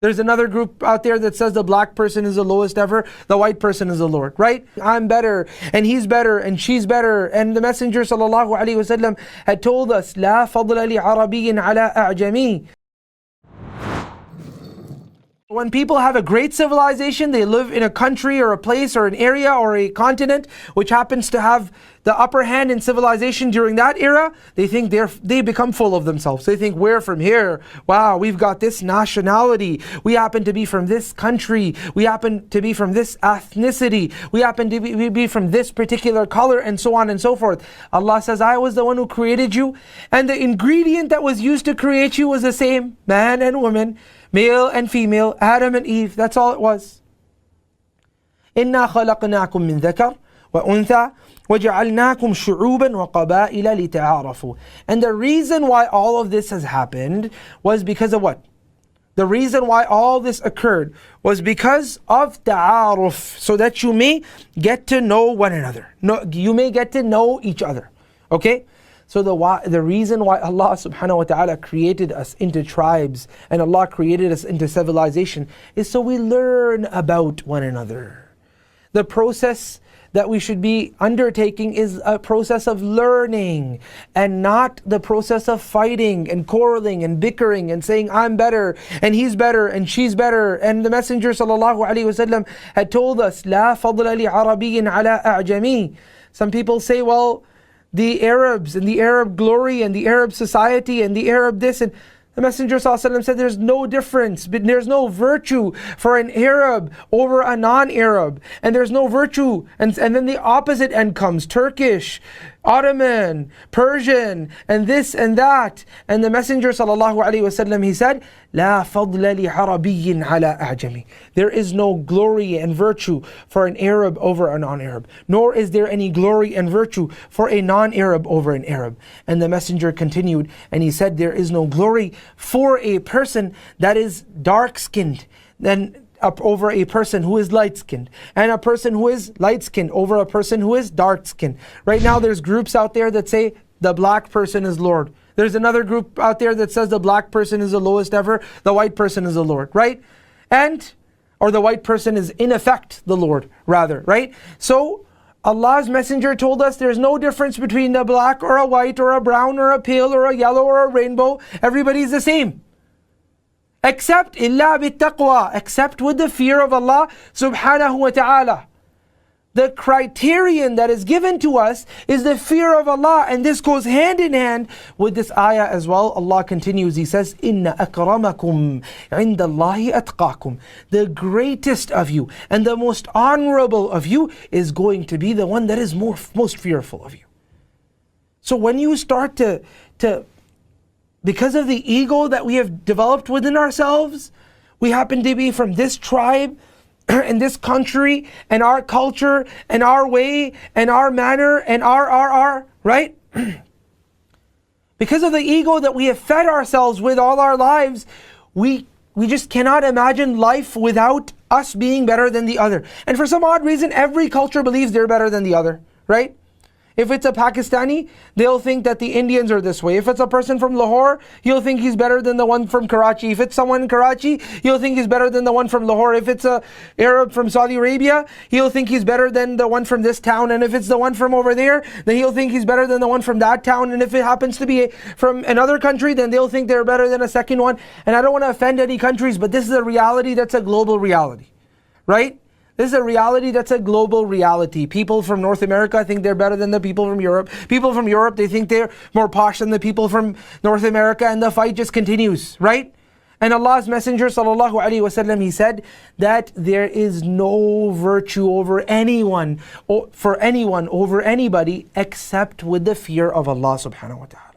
There's another group out there that says the black person is the lowest ever, the white person is the Lord, right? I'm better, and he's better, and she's better. And the Messenger ﷺ had told us, لا فضل لعربي على أعجمي. When people have a great civilization, they live in a country or a place or an area or a continent which happens to have the upper hand in civilization during that era, they think they become full of themselves. They think, we're from here. Wow, we've got this nationality. We happen to be from this country. We happen to be from this ethnicity. We happen to be from this particular color, and so on and so forth. Allah says, I was the one who created you, and the ingredient that was used to create you was the same. Man and woman, male and female, Adam and Eve. That's all it was. إِنَّا خَلَقْنَاكُم مِّن ذَكَرٍ وَأُنثَى وَجَعَلْنَاكُمْ شُعُوبًا وَقَبَائِلَ لِتَعَارَفُوا. And the reason why all of this has happened was because of what? The reason why all this occurred was because of ta'aruf, so that you may get to know one another. You may get to know each other. Okay? So the reason why Allah subhanahu wa ta'ala created us into tribes and Allah created us into civilization is so we learn about one another. The process that we should be undertaking is a process of learning and not the process of fighting and quarreling and bickering and saying I'm better and he's better and she's better. And the Messenger ﷺ had told us, لا فضل لعربي على أعجمي. Some people say, well, the Arabs and the Arab glory and the Arab society and the Arab this, and the Messenger ﷺ said there's no difference, but there's no virtue for an Arab over a non-Arab, and there's no virtue, and then the opposite end comes, Turkish, Ottoman, Persian, and this and that. And the Messenger ﷺ, he said, لا فضل لعربي على أعجمي. There is no glory and virtue for an Arab over a non-Arab, nor is there any glory and virtue for a non-Arab over an Arab. And the Messenger continued, and he said, there is no glory for a person that is dark-skinned than over a person who is light-skinned, and a person who is light-skinned over a person who is dark-skinned. Right now there's groups out there that say the black person is Lord. There's another group out there that says the black person is the lowest ever, the white person is the Lord, right? Or the white person is in effect the Lord, rather, right? So Allah's Messenger told us there's no difference between a black or a white or a brown or a pale or a yellow or a rainbow. Everybody's the same. Except illa bittaqwa, except with the fear of Allah subhanahu wa ta'ala. The criterion that is given to us is the fear of Allah, and this goes hand in hand with this ayah as well. Allah continues, He says, Inna akramakum indallahi atqakum. The greatest of you and the most honorable of you is going to be the one that is most fearful of you. So when you start to because of the ego that we have developed within ourselves, we happen to be from this tribe and this country and our culture and our way and our manner and our, right? Because of the ego that we have fed ourselves with all our lives, we just cannot imagine life without us being better than the other. And for some odd reason, every culture believes they're better than the other, right? If it's a Pakistani, they'll think that the Indians are this way. If it's a person from Lahore, he'll think he's better than the one from Karachi. If it's someone in Karachi, he'll think he's better than the one from Lahore. If it's a Arab from Saudi Arabia, he'll think he's better than the one from this town. And if it's the one from over there, then he'll think he's better than the one from that town. And if it happens to be from another country, then they'll think they're better than a second one. And I don't want to offend any countries, but this is a reality that's a global reality, right? This is a reality that's a global reality. People from North America think they're better than the people from Europe. People from Europe, they think they're more posh than the people from North America, and the fight just continues, right? And Allah's Messenger ﷺ, he said that there is no virtue over anyone, for anyone over anybody, except with the fear of Allah subhanahu wa ta'ala.